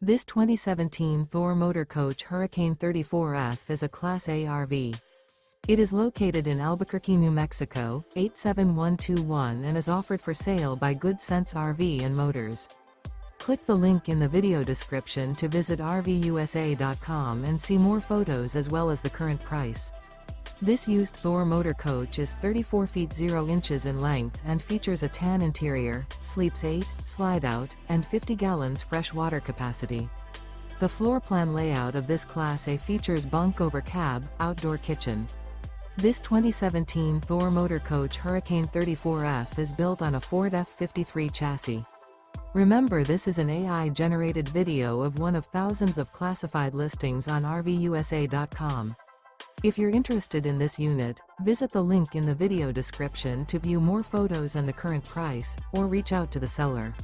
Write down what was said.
This 2017 Thor Motor Coach Hurricane 34F is a Class A RV. It is located in Albuquerque, New Mexico, 87121 and is offered for sale by Good Sense RV and Motors. Click the link in the video description to visit RVUSA.com and see more photos as well as the current price. This used Thor Motor Coach is 34 feet 0 inches in length and features a tan interior, sleeps 8, slide-out, and 50 gallons fresh water capacity. The floor plan layout of this Class A features bunk over cab, outdoor kitchen. This 2017 Thor Motor Coach Hurricane 34F is built on a Ford F53 chassis. Remember, this is an AI-generated video of one of thousands of classified listings on RVUSA.com. If you're interested in this unit, visit the link in the video description to view more photos and the current price, or reach out to the seller.